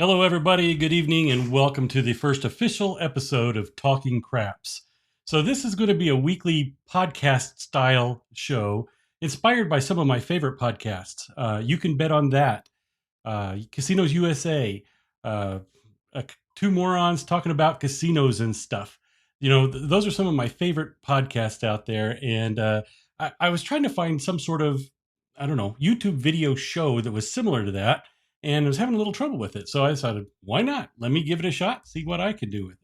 Hello, everybody. Good evening, and welcome to the first official episode of Talking Craps. So, this is going to be a weekly podcast style show inspired by some of my favorite podcasts. You Can Bet on That, Casinos USA, uh, Two Morons Talking About Casinos and Stuff. Those are some of my favorite podcasts out there. And I was trying to find some sort of, I don't know, YouTube video show that was similar to that, and I was having a little trouble with it. So I decided, why not? Let me give it a shot, see what I can do with it.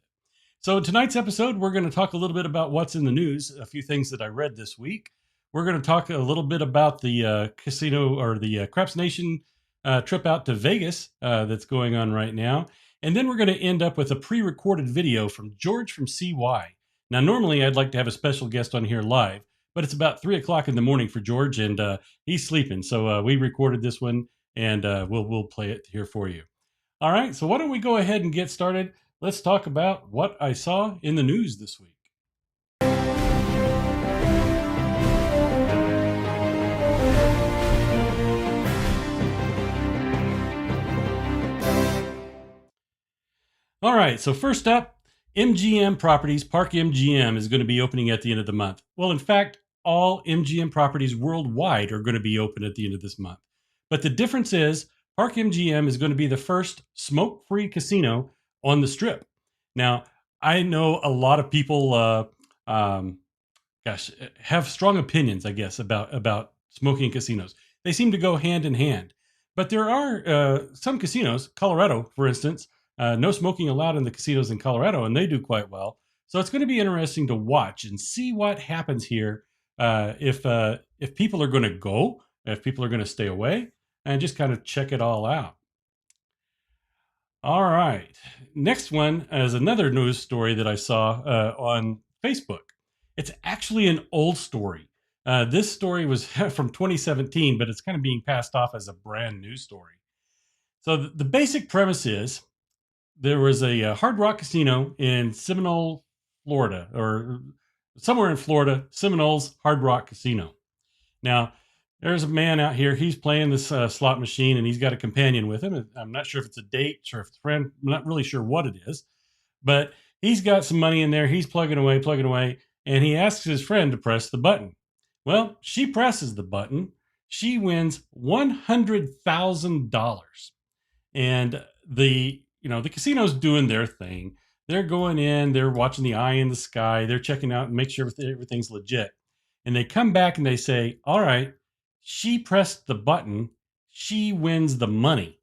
So, tonight's episode, we're going to talk a little bit about what's in the news, a few things that I read this week. We're going to talk a little bit about the casino or the Craps Nation trip out to Vegas that's going on right now. And then we're going to end up with a pre recorded video from George from CY. Now, normally I'd like to have a special guest on here live, but it's about 3 o'clock in the morning for George, and he's sleeping. So we recorded this one, and we'll play it here for you. All right, so why don't we go ahead and get started? Let's talk about what I saw in the news this week. All right, so first up, MGM Properties, Park MGM is going to be opening at the end of the month. Well, in fact, all MGM properties worldwide are going to be open at the end of this month. But the difference is Park MGM is going to be the first smoke-free casino on the Strip. Now, I know a lot of people, have strong opinions, I guess, about smoking casinos. They seem to go hand in hand. But there are some casinos, Colorado, for instance, no smoking allowed in the casinos in Colorado, and they do quite well. So it's going to be interesting to watch and see what happens here if people are going to go, if people are going to stay away, and just kind of check it all out. All right. Next one is another news story that I saw on Facebook. It's actually an old story. This story was from 2017, but it's kind of being passed off as a brand new story. So the basic premise is there was a Hard Rock casino in Seminole, Florida, or somewhere in Florida, Seminole's Hard Rock Casino. Now, there's a man out here. He's playing this slot machine, and he's got a companion with him. I'm not sure if it's a date or if it's a friend. I'm not really sure what it is, but he's got some money in there. He's plugging away, and he asks his friend to press the button. Well, she presses the button. She wins $100,000, and the casino's doing their thing. They're going in. They're watching the eye in the sky. They're checking out and make sure everything's legit. And they come back and they say, "All right, she pressed the button. She wins the money."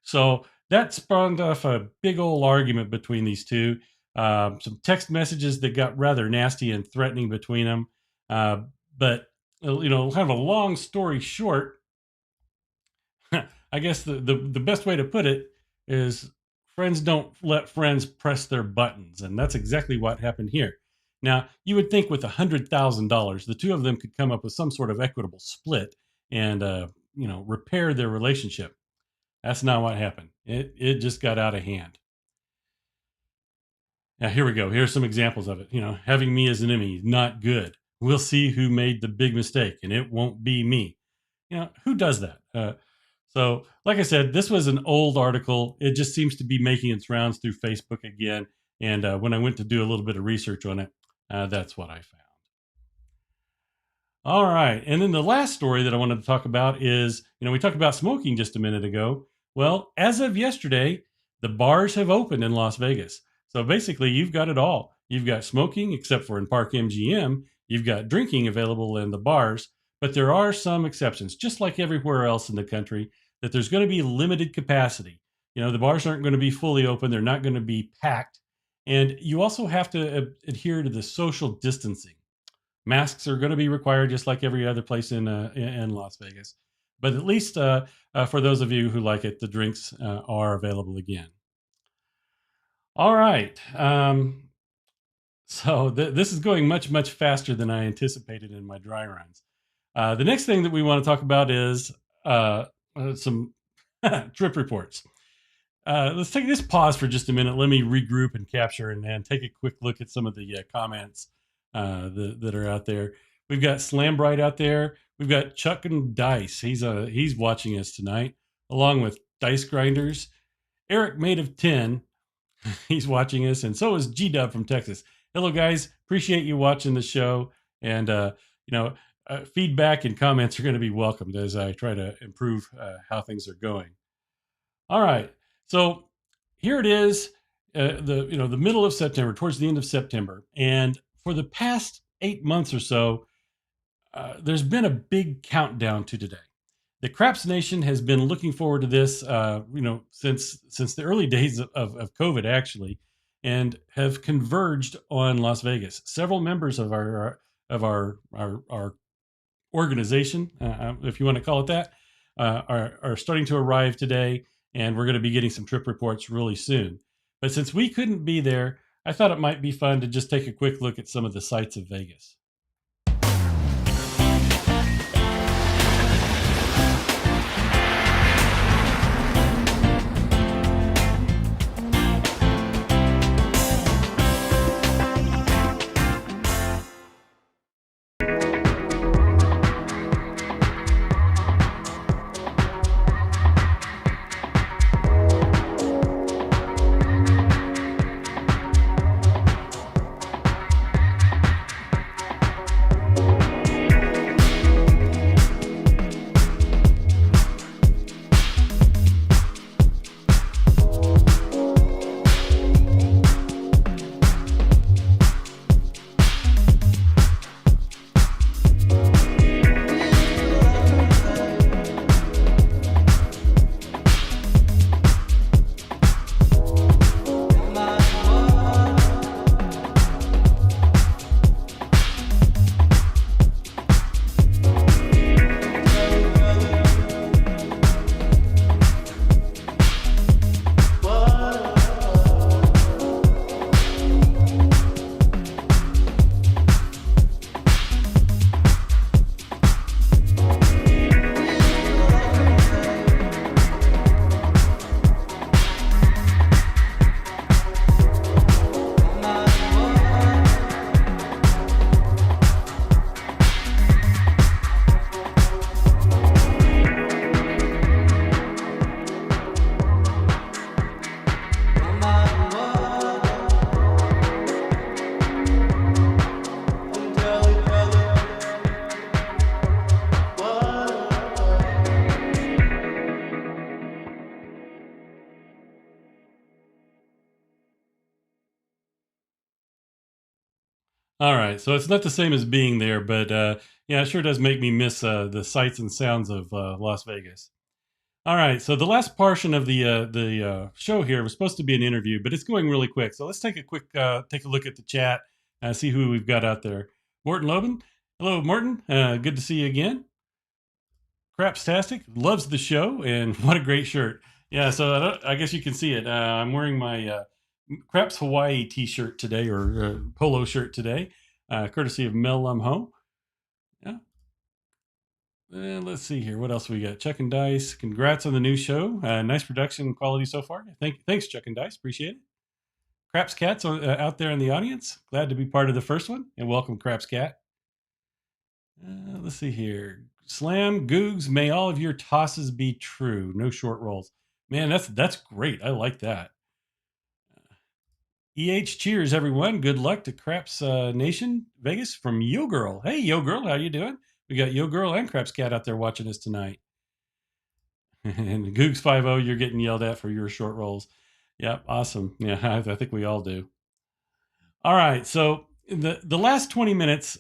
So that spawned off a big old argument between these two. Some text messages that got rather nasty and threatening between them. But kind of a long story short, I guess the best way to put it is friends don't let friends press their buttons. And that's exactly what happened here. Now, you would think with $100,000, the two of them could come up with some sort of equitable split and, repair their relationship. That's not what happened. It just got out of hand. Now, here we go. Here's some examples of it. Having me as an enemy, not good. We'll see who made the big mistake, and it won't be me. Who does that? So, like I said, this was an old article. It just seems to be making its rounds through Facebook again. And when I went to do a little bit of research on it, that's what I found. All right. And then the last story that I wanted to talk about is, we talked about smoking just a minute ago. Well, as of yesterday, the bars have opened in Las Vegas. So basically, you've got it all. You've got smoking, except for in Park MGM. You've got drinking available in the bars. But there are some exceptions, just like everywhere else in the country, that there's going to be limited capacity. The bars aren't going to be fully open. They're not going to be packed. And you also have to adhere to the social distancing. Masks are going to be required just like every other place in Las Vegas. But at least for those of you who like it, the drinks are available again. All right. So this is going much, much faster than I anticipated in my dry runs. The next thing that we want to talk about is some trip reports. Let's take this pause for just a minute. Let me regroup and capture and take a quick look at some of the comments that are out there. We've got Slam Bright out there. We've got Chuck and Dice. He's watching us tonight, along with Dice Grinders. Eric Made of 10, he's watching us, and so is G-Dub from Texas. Hello, guys. Appreciate you watching the show, and feedback and comments are going to be welcomed as I try to improve how things are going. All right, so here it is, the middle of September, towards the end of September, and for the past 8 months or so, there's been a big countdown to today. The Craps Nation has been looking forward to this, since the early days of COVID, actually, and have converged on Las Vegas. Several members of our organization, if you want to call it that, are starting to arrive today, and we're going to be getting some trip reports really soon. But since we couldn't be there, I thought it might be fun to just take a quick look at some of the sights of Vegas. All right, so it's not the same as being there, but yeah, it sure does make me miss the sights and sounds of Las Vegas. All right, so the last portion of the show here was supposed to be an interview, but it's going really quick. So let's take a look at the chat, see who we've got out there. Morton Loban, hello, Morton. Good to see you again. Crapstastic loves the show, and what a great shirt. Yeah, so I guess you can see it. I'm wearing my Craps Hawaii t-shirt today, or polo shirt today, courtesy of Mel Lumho. Yeah. And let's see here. What else we got? Chuck and Dice. Congrats on the new show. Nice production quality so far. Thanks, Chuck and Dice. Appreciate it. Craps Cat's out there in the audience. Glad to be part of the first one, and welcome, Craps Cat. Let's see here. Slam Googs, may all of your tosses be true. No short rolls. Man, that's great. I like that. cheers, everyone. Good luck to Craps Nation Vegas from Yo Girl. Hey, Yo Girl, how you doing? We got Yo Girl and Craps Cat out there watching us tonight. And Googs 50, you're getting yelled at for your short rolls. Yep, awesome. Yeah, I think we all do. All right, so the last 20 minutes,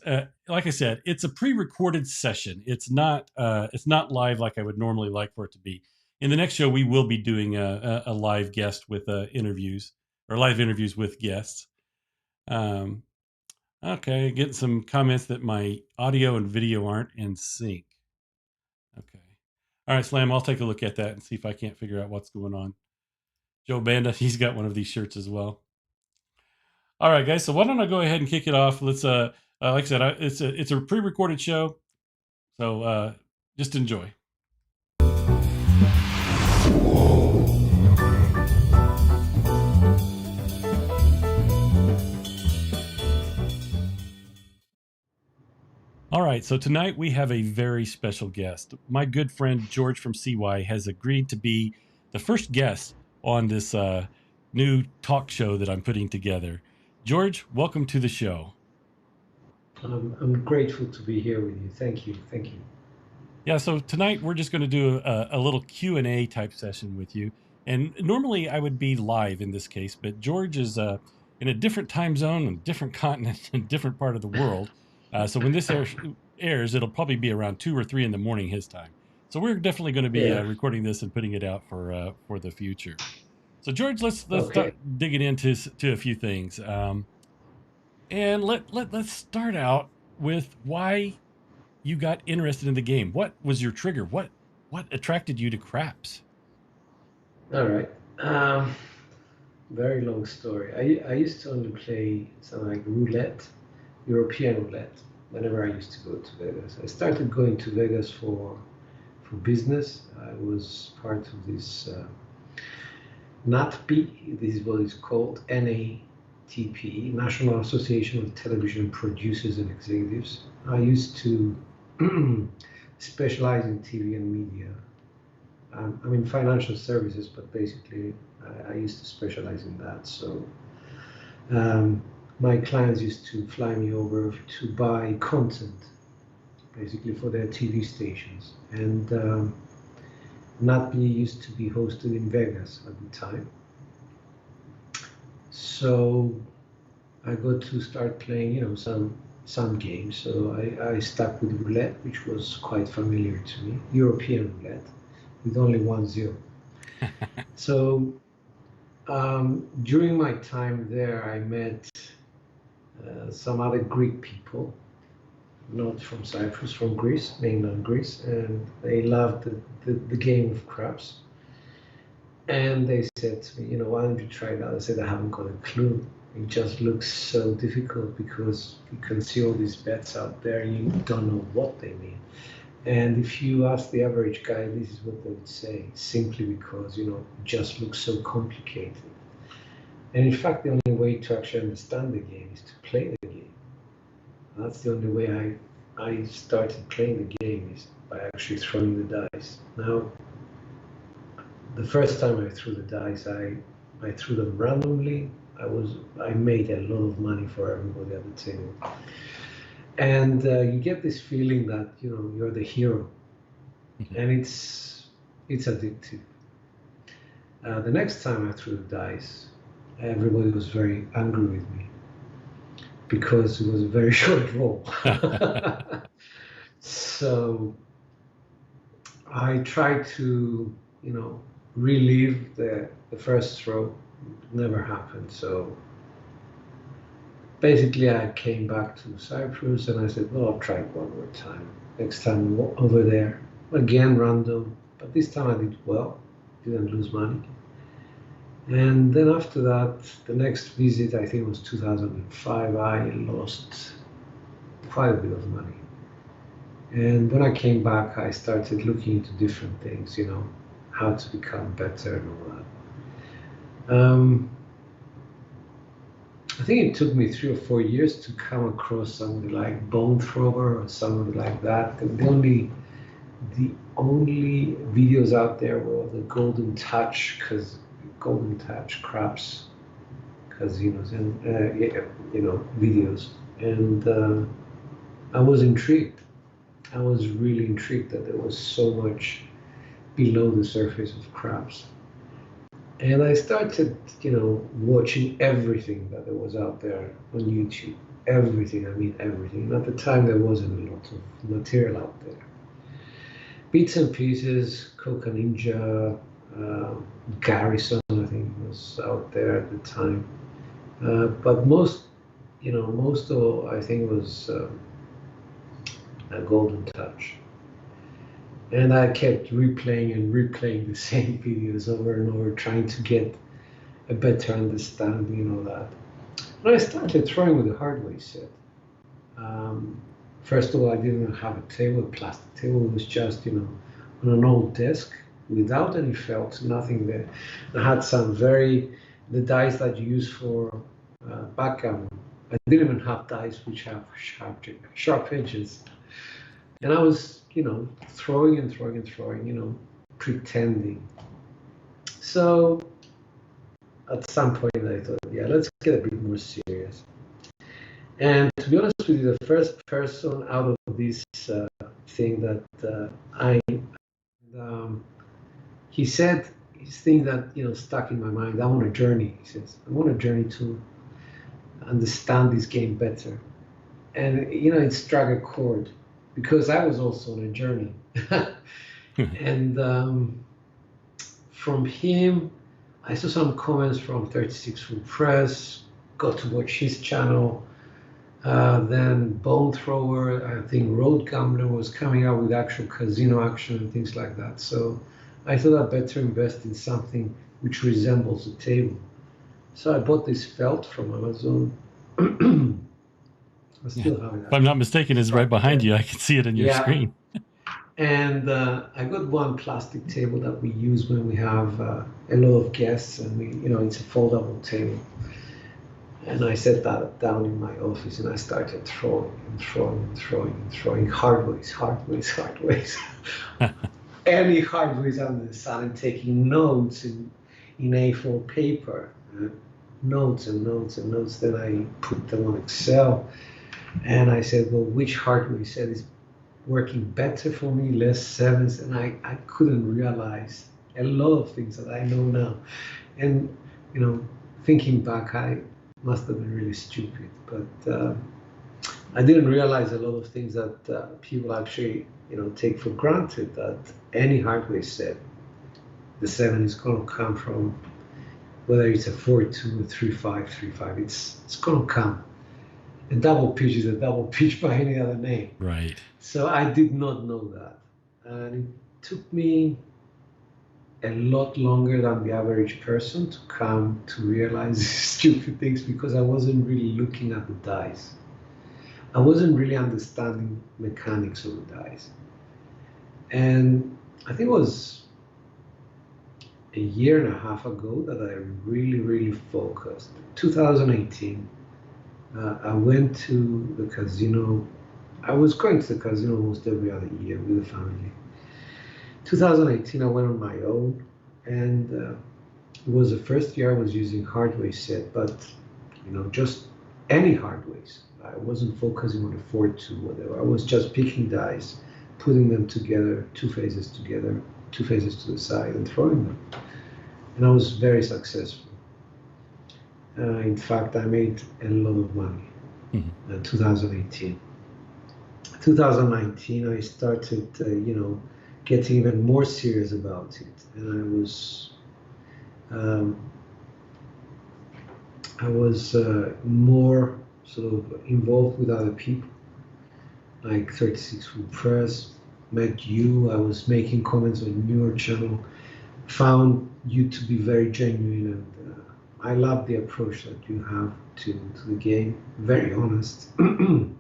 like I said, it's a pre-recorded session. It's not live like I would normally like for it to be. In the next show, we will be doing a live guest with interviews, or live interviews with guests. Okay, getting some comments that my audio and video aren't in sync. Okay. All right, Slam, I'll take a look at that and see if I can't figure out what's going on. Joe Banda, he's got one of these shirts as well. All right, guys. So why don't I go ahead and kick it off? Let's, like I said, it's a pre-recorded show, so just enjoy. All right, so tonight we have a very special guest. My good friend George from CY has agreed to be the first guest on this new talk show that I'm putting together. George, welcome to the show. I'm grateful to be here with you. Thank you. Thank you. Yeah, so tonight we're just going to do a little Q&A type session with you. And normally I would be live in this case, but George is in a different time zone and different continent and different part of the world. So when this airs, it'll probably be around 2 or 3 in the morning his time. So we're definitely going to be Yeah. recording this and putting it out for the future. So George, let's Okay. start digging into to a few things. And let's start out with why you got interested in the game. What was your trigger? What attracted you to craps? All right. Um, Very long story. I used to only play something like roulette, European roulette, whenever I used to go to Vegas. I started going to Vegas for business. I was part of this NATP. This is what it's called, NATP, National Association of Television Producers and Executives. I used to specialize in TV and media. I'm in financial services, but basically I used to specialize in that. So um, my clients used to fly me over to buy content, basically for their TV stations. And NatB used to be hosted in Vegas at the time. So I got to start playing, some games. So I stuck with roulette, which was quite familiar to me, European roulette, with only 1 0. So during my time there, I met some other Greek people, not from Cyprus, from Greece, mainland Greece, and they loved the game of craps. And they said to me, why don't you try it out? I said, I haven't got a clue. It just looks so difficult because you can see all these bets out there and you don't know what they mean. And if you ask the average guy, this is what they would say, simply because, it just looks so complicated. And in fact, the only way to actually understand the game is to play the game. That's the only way I started playing the game, is by actually throwing the dice. Now, the first time I threw the dice, I threw them randomly. I made a lot of money for everybody at the table. And you get this feeling that you're the hero, and it's addictive. The next time I threw the dice, everybody was very angry with me because it was a very short roll. So I tried to, relive the first throw. It never happened. So basically, I came back to Cyprus and I said, well, I'll try it one more time. Next time over there, again random, but this time I did well, didn't lose money. And then after that, the next visit, I think it was 2005, I lost quite a bit of money. And when I came back, I started looking into different things, how to become better and all that. I think it took me 3 or 4 years to come across somebody like Bone Thrower or somebody like that. The only videos out there were the Golden Touch craps casinos and videos, and I was intrigued. I was really intrigued that there was so much below the surface of craps. And I started, watching everything that there was out there on YouTube. Everything, I mean everything. And at the time, there wasn't a lot of material out there. Bits and pieces, Coca Ninja, Garrison, I think, was out there at the time. But most of all, I think was a Golden Touch. And I kept replaying and replaying the same videos over and over, trying to get a better understanding of that. When I started throwing with the hardware set, first of all, I didn't have a table, a plastic table. It was just, on an old desk without any felt, nothing there. I had the dice that you use for backgammon. I didn't even have dice which have sharp edges. And I was, throwing and throwing and throwing, pretending. So at some point I thought, yeah, let's get a bit more serious. And to be honest with you, the first person out of this thing that I he said his thing that stuck in my mind. I'm on a journey. He says, I'm on a journey to understand this game better, and it struck a chord because I was also on a journey, and from him, I saw some comments from 36 Full Press. Got to watch his channel. Then Bone Thrower, I think Road Gambler was coming out with actual casino action and things like that. So I thought I'd better invest in something which resembles a table. So I bought this felt from Amazon. I still have it. If I'm not mistaken, it's right behind you. I can see it on your screen. And I got one plastic table that we use when we have a lot of guests, and it's a foldable table. And I set that down in my office, and I started throwing hard ways. Any hard ways under the sun, and taking notes in A4 paper, notes and notes and notes. Then I put them on Excel, and I said, well, which hard way set is working better for me, less sevens, and I couldn't realize a lot of things that I know now. And thinking back, I must have been really stupid, but I didn't realize a lot of things that people actually take for granted, that any hardware set, the 7 is going to come from, whether it's a 4-2 or 3-5, 3-5, it's going to come. A double pitch is a double pitch by any other name. Right. So I did not know that. And it took me a lot longer than the average person to come to realize stupid things, because I wasn't really looking at the dice. I wasn't really understanding mechanics of the dice. And I think it was a year and a half ago that I really, really focused. 2018, I went to the casino. I was going to the casino almost every other year with the family. 2018, I went on my own, and it was the first year I was using hardware set, but just any hardwares. I wasn't focusing on a 4-2, whatever. I was just picking dice, putting them together, two faces together, two faces to the side, and throwing them. And I was very successful. In fact, I made a lot of money in 2018. 2019, I started, getting even more serious about it, and I was more sort of involved with other people, like 36 Full Press. Met you. I was making comments on your channel. Found you to be very genuine, and I love the approach that you have to the game. Very honest. With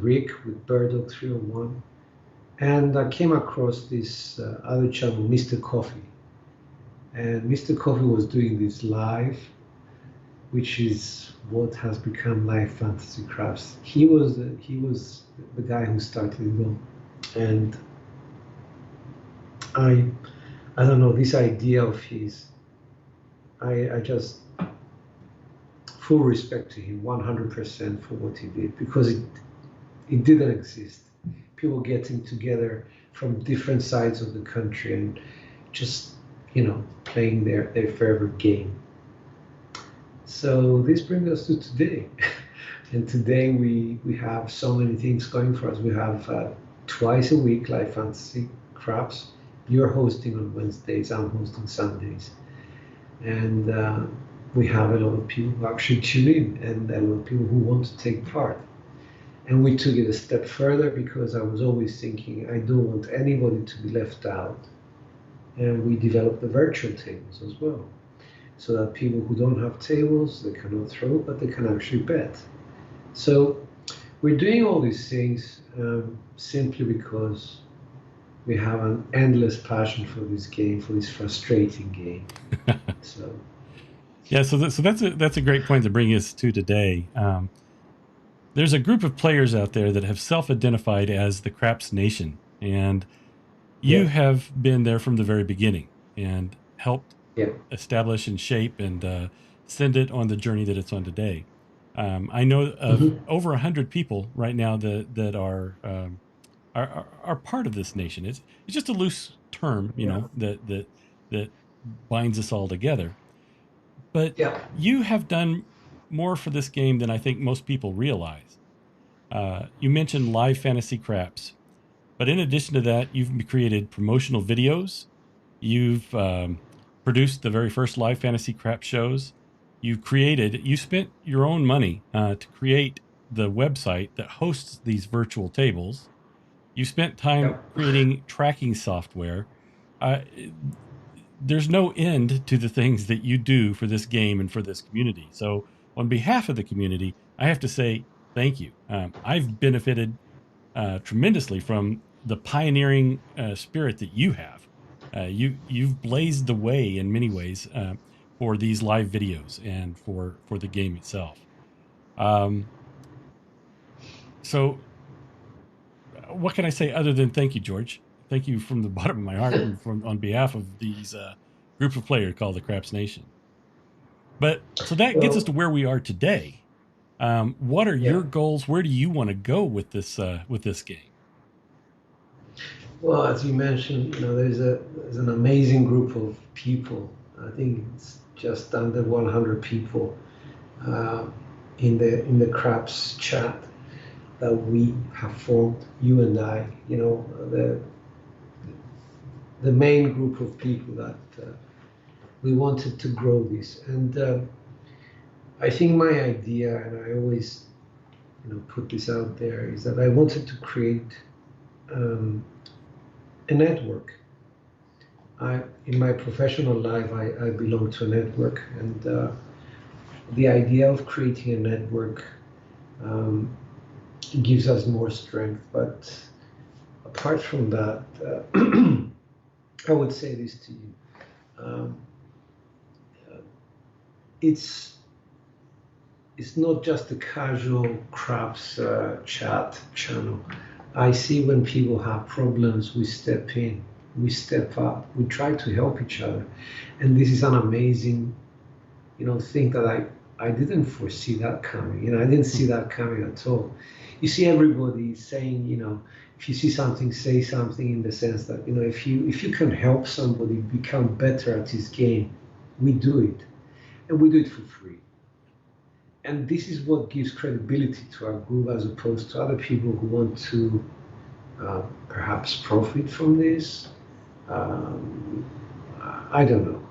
Rick, with Burdock 301. And I came across this other channel, Mr. Coffee. And Mr. Coffee was doing this live, which is what has become Live Fantasy Crafts. He was the guy who started it all. And I don't know, this idea of his, I just, full respect to him, 100% for what he did, because it didn't exist. People getting together from different sides of the country and just, playing their favorite game. So this brings us to today. And today we have so many things going for us. We have twice a week Live Fantasy Crafts. You're hosting on Wednesdays, I'm hosting Sundays. And we have a lot of people who actually tune in, and a lot of people who want to take part. And we took it a step further, because I was always thinking I don't want anybody to be left out. And we developed the virtual tables as well, so that people who don't have tables, they cannot throw, but they can actually bet. So we're doing all these things simply because we have an endless passion for this game, for this frustrating game. So that's a great point to bring us to today. There's a group of players out there that have self-identified as the Craps Nation, and you have been there from the very beginning and helped Yeah. establish and shape and send it on the journey that it's on today. I know of Hmm. over 100 people right now that are part of this nation. It's just a loose term, Yeah. that binds us all together. But Yeah. you have done more for this game than I think most people realize. You mentioned live fantasy craps, but in addition to that, you've created promotional videos. You've produced the very first live fantasy crap shows. You spent your own money to create the website that hosts these virtual tables. You spent Yeah. time creating tracking software. Uh, there's no end to the things that you do for this game and for this community. So, on behalf of the community, I have to say thank you. I've benefited tremendously from the pioneering spirit that you have. You've blazed the way in many ways for these live videos and for the game itself. Um, so, what can I say other than thank you, George? Thank you from the bottom of my heart and from on behalf of these group of players called the Craps Nation. But so that gets us Well, to where we are today. What are yeah. your goals? Where do you want to go with this game? Well, as you mentioned, there's an amazing group of people. I think it's just under 100 people uh, in the Craps chat that we have formed. You and I, the main group of people that we wanted to grow this. And I think my idea, and I always put this out there, is that I wanted to create um, a network. In my professional life, I belong to a network, and the idea of creating a network um, gives us more strength. But apart from that, I would say this to you: um, it's it's not just a casual craps chat channel. I see when people have problems, we step in, we step up, we try to help each other, and this is an amazing thing that I didn't foresee that coming. I didn't see that coming at all. You see everybody saying, if you see something, say something, in the sense that, if you can help somebody become better at his game, we do it. And we do it for free. And this is what gives credibility to our group as opposed to other people who want to perhaps profit from this. Um, I don't know.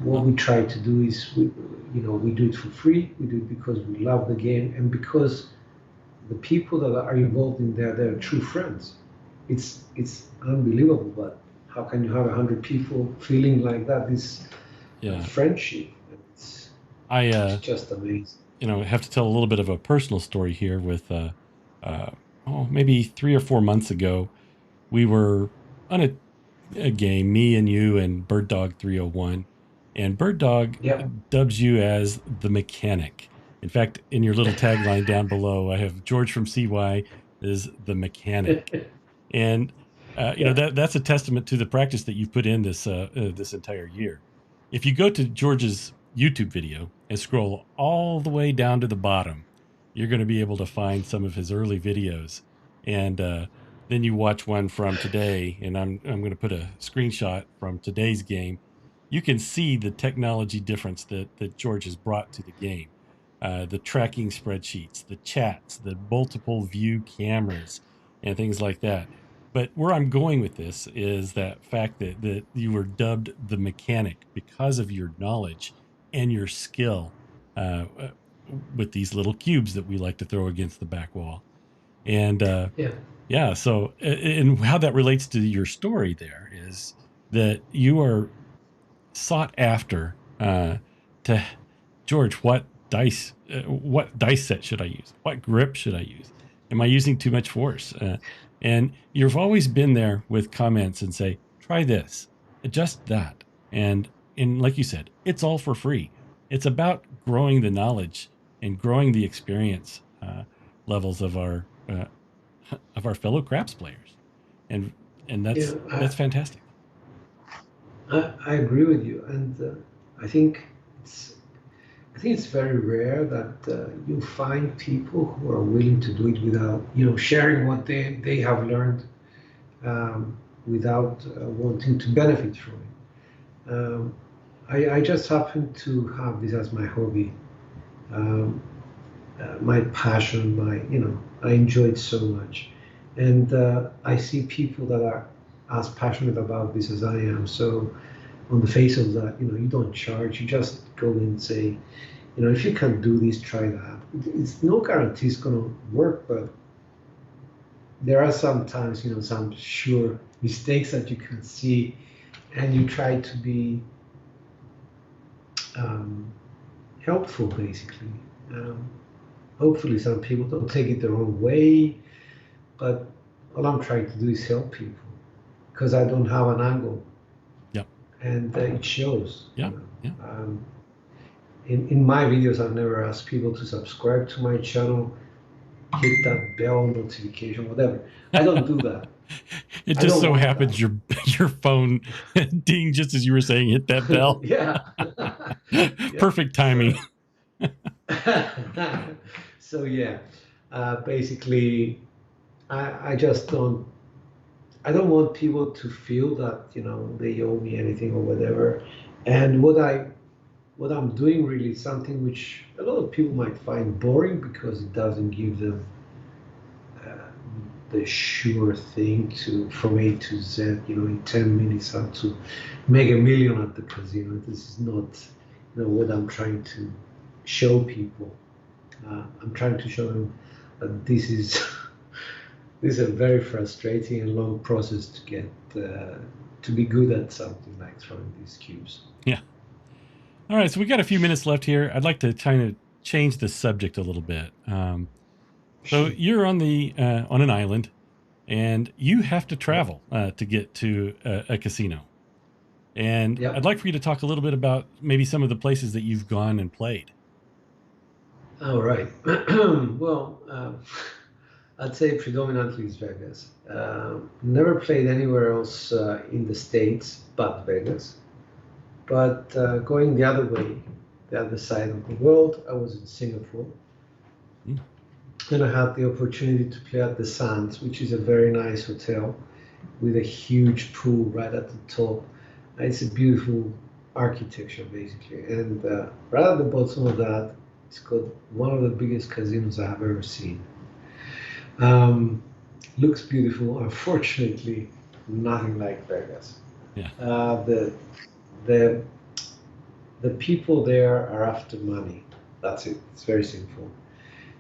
What Well, we try to do is we do it for free. We do it because we love the game and because the people that are involved in there, they're true friends. It's unbelievable, but how can you have 100 people feeling like that? This yeah, friendship. It's I it's just amazing. have to tell a little bit of a personal story here. With uh, maybe 3 or 4 months ago, we were on a game, me and you and Bird Dog 301, and Bird Dog Yep. dubs you as the mechanic. In fact, in your little tagline down below, I have George from CY is the mechanic. And Yeah. that's a testament to the practice that you've put in this entire year. If you go to George's YouTube video and scroll all the way down to the bottom, you're going to be able to find some of his early videos, and then you watch one from today. And I'm going to put a screenshot from today's game. You can see the technology difference that George has brought to the game. The tracking spreadsheets, the chats, the multiple view cameras, and things like that. But where I'm going with this is that fact that you were dubbed the mechanic because of your knowledge and your skill uh, uh, with these little cubes that we like to throw against the back wall. And Yeah. yeah, so and how that relates to your story there is that you are sought after to George. What dice set should I use? What grip should I use? Am I using too much force? And you've always been there with comments and say, try this, adjust that, and like you said, it's all for free. It's about growing the knowledge and growing the experience levels of our fellow craps players, and and Yeah. that's fantastic. I agree with you, and I think it's I think it's very rare that you find people who are willing to do it without, sharing what they have learned, without wanting to benefit from it. I just happen to have this as my hobby, um, my passion, I enjoy it so much. And I see people that are as passionate about this as I am. So on the face of that, you don't charge, you just go and say, if you can do this, try that. It's no guarantee it's going to work, but there are sometimes, some sure mistakes that you can see, and you try to be um, helpful, basically. Um, Hopefully, some people don't take it the wrong way, but all I'm trying to do is help people because I don't have an angle, Yep. and it shows. Yeah. Yeah. In my videos, I've never asked people to subscribe to my channel, hit that bell notification, whatever. I don't do that. It I just don't so want that. happens your phone ding just as you were saying hit that bell. Yeah. Yeah. Perfect timing. So, so yeah, basically, I just don't. I don't want people to feel that they owe me anything or whatever. And what I'm doing really is something which a lot of people might find boring because it doesn't give them uh, the sure thing to from A to Z, in 10 minutes how to make a million at the casino. This is not, what I'm trying to show people. I'm trying to show them that this is this is a very frustrating and long process to get to be good at something like throwing these cubes. Yeah. All right. So we got a few minutes left here. I'd like to kind of change the subject a little bit. So Sure. you're on an island, and you have to travel to get to a casino. And I'd Yep. like for you to talk a little bit about maybe some of the places that you've gone and played. All right. Well, I'd say predominantly it's Vegas. Never played anywhere else in the States but Vegas. But going the other way, the other side of the world, I was in Singapore. Mm. And I had the opportunity to play at the Sands, which is a very nice hotel with a huge pool right at the top. It's a beautiful architecture, basically. And right at the bottom of that, it's got one of the biggest casinos I have ever seen. Um, Looks beautiful. Unfortunately, nothing like Vegas. Yeah. Uh, the the the people there are after money. That's it. It's very simple.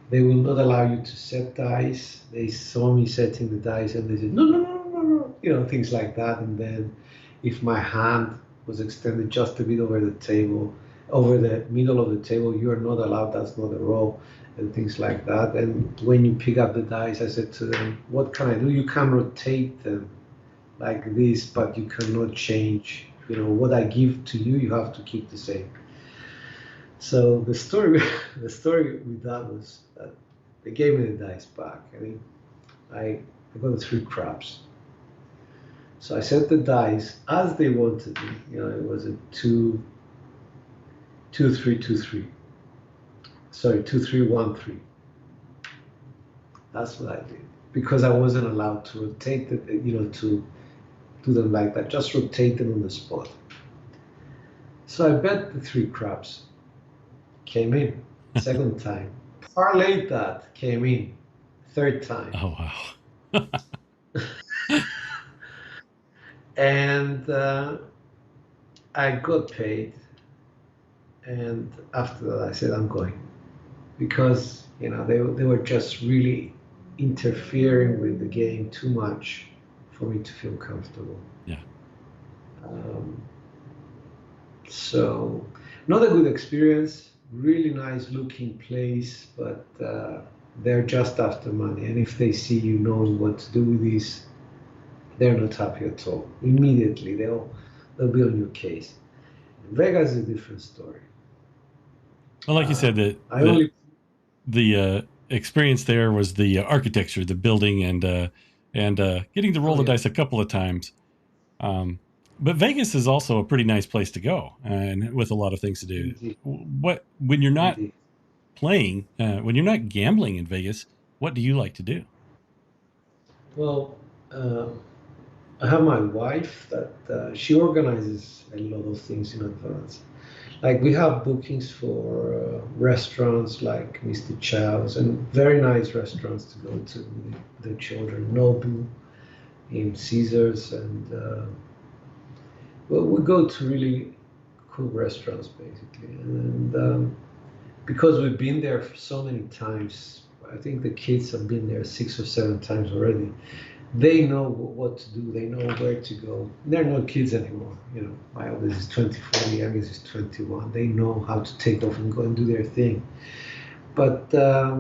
They will not allow you to set dice. They saw me setting the dice and they said, no, no, no, no, no, things like that. And then if my hand was extended just a bit over the table, over the middle of the table, you are not allowed, that's not a roll, and things like that. And when you pick up the dice, I said to them, what can I do? You can rotate them like this, but you cannot change. What I give to you, you have to keep the same. So the story, the story with that was that they gave me the dice back. I got the three craps. So I set the dice as they wanted me. It was a two, three, two, three. Sorry, 2, 3, 1, 3. That's what I did because I wasn't allowed to rotate it. To do them like that. Just rotate them on the spot. So I bet the three craps came in. Second time. Parlayed that, came in. Third time. Oh wow. And I got paid. And after that, I said, I'm going. Because, they were just really interfering with the game too much for me to feel comfortable. Yeah. Um, so, not a good experience. Really nice looking place, but they're just after money. And if they see you knowing what to do with this, they're not happy at all. Immediately, they'll be on your case. Vegas is a different story. Well, like you said, I only the experience there was the architecture, the building, and getting to roll Oh the yeah. dice a couple of times. Um, But Vegas is also a pretty nice place to go, and with a lot of things to do. Indeed, What when you're not indeed. playing, when you're not gambling in Vegas, what do you like to do? Well, uh, I have my wife that she organizes a lot of things in advance. Like we have bookings for restaurants like Mr. Chow's and very nice restaurants to go to with the children. Nobu in Caesars, and well, we go to really cool restaurants basically. And because we've been there so many times, I think the kids have been there 6 or 7 times already. They know what to do. They know where to go. They're not kids anymore. You know, my oldest is 24, the youngest is 21. They know how to take off and go and do their thing. But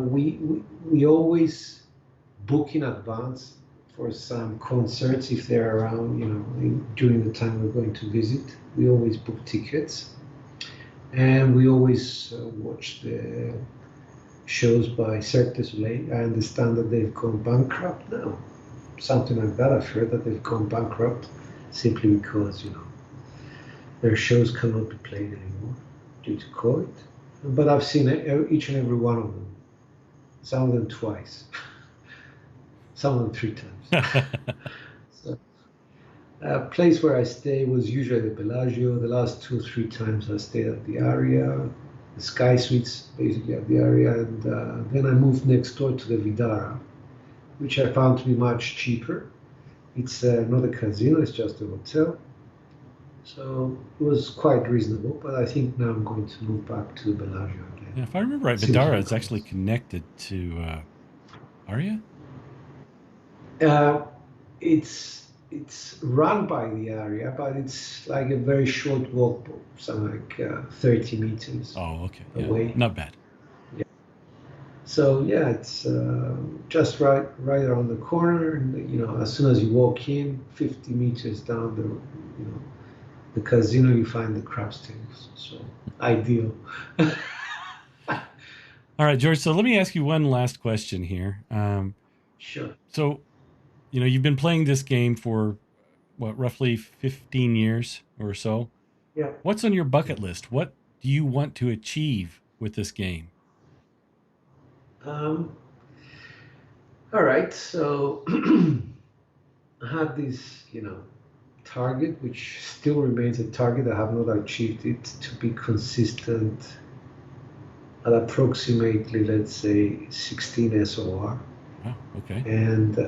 we always book in advance for some concerts if they're around. You know, during the time we're going to visit, we always book tickets, and we always watch the shows by Cirque du Soleil. I understand that they've gone bankrupt now, something like that. I've heard that they've gone bankrupt simply because their shows cannot be played anymore due to COVID. But I've seen each and every one of them. Some of them twice, some of them 3 times. So, a place where I stay was usually the Bellagio. The last 2 or 3 times I stayed at the Aria, the Sky Suites, basically at the Aria, and then I moved next door to the Vidara, which I found to be much cheaper. It's not a casino, it's just a hotel. So it was quite reasonable, but I think now I'm going to move back to the Bellagio again. Yeah, if I remember right, Seems Vidara more is actually close. connected to Aria. Uh, it's run by the area, but it's like a very short walk, something like 30 meters Oh, okay, yeah, away. not bad. Yeah. So yeah, it's just right around the corner, and as soon as you walk in, 50 meters down the casino, you find the craps tables. So ideal. All right, George. So let me ask you one last question here. Sure. So you've been playing this game for what, roughly 15 years or so. Yeah. What's on your Yeah. bucket list? What do you want to achieve with this game? Um, all right. So I had this, target, which still remains a target. I have not achieved it, to be consistent at approximately, let's say, 16 SOR, Wow. Okay. and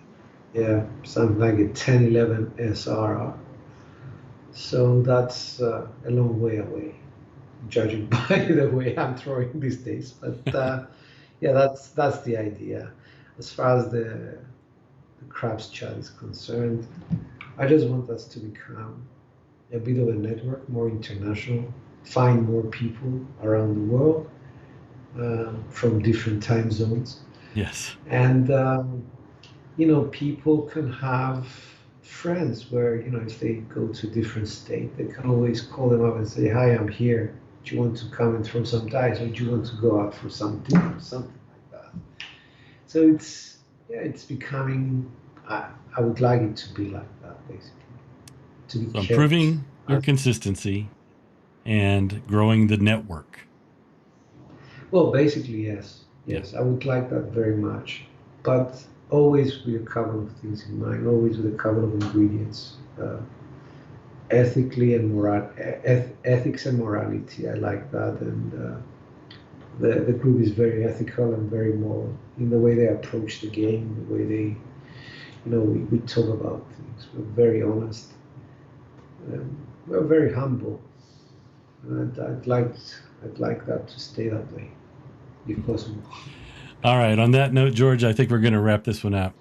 yeah, something like a 10, 11 SRR. So that's a long way away, judging by the way I'm throwing these days. But yeah, that's the idea. As far as the craps chat is concerned, I just want us to become a bit of a network, more international, find more people around the world from different time zones. Yes. And, people can have friends where, if they go to a different state, they can always call them up and say, "Hi, I'm here. Do you want to come and throw some dice, or do you want to go out for some dinner?" Something like that. So yeah, it's becoming, I would like it to be like that, basically, to be So kept improving your as consistency and growing the network. well. Basically, yes, Yeah. yes, I would like that very much, but always with a couple of things in mind, always with a couple of ingredients. Ethically and ethics and morality. I like that, and the group is very ethical and very moral in the way they approach the game, the way they, we talk about things. We're very honest. We're very humble, and I'd like that to stay that way, if possible. All right. On that note, George, I think we're going to wrap this one up.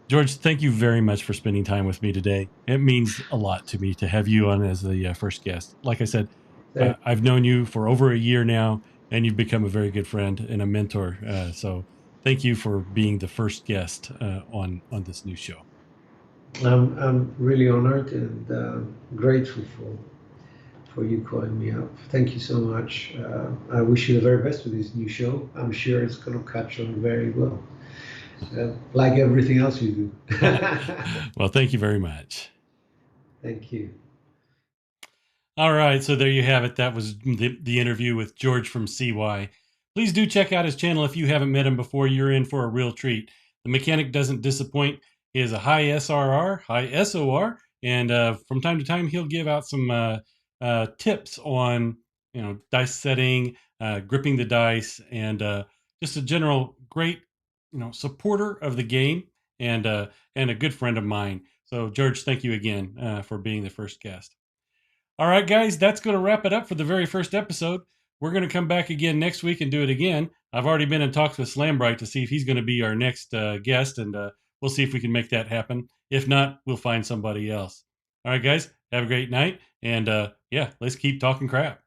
George, thank you very much for spending time with me today. It means a lot to me to have you on as the first guest. Like I said, Thank, I've known you for over a year now, and you've become a very good friend and a mentor. So thank you for being the first guest on this new show. I'm really honored and grateful for you calling me up. Thank you so much. I wish you the very best with this new show. I'm sure it's going to catch on very well, like everything else you do. Well, thank you very much. Thank you. All right, so there you have it. That was the interview with George from CY. Please do check out his channel if you haven't met him before. You're in for a real treat. The mechanic doesn't disappoint. He has a high SRR, high SOR, and from time to time he'll give out some tips on dice setting, gripping the dice, and just a general great supporter of the game and a good friend of mine. So George, thank you again for being the first guest. All right, guys, that's going to wrap it up for the very first episode. We're going to come back again next week and do it again. I've already been in talks with Slambright to see if he's going to be our next guest, and we'll see if we can make that happen. If not, we'll find somebody else. All right, guys, have a great night, and yeah, let's keep talking crap.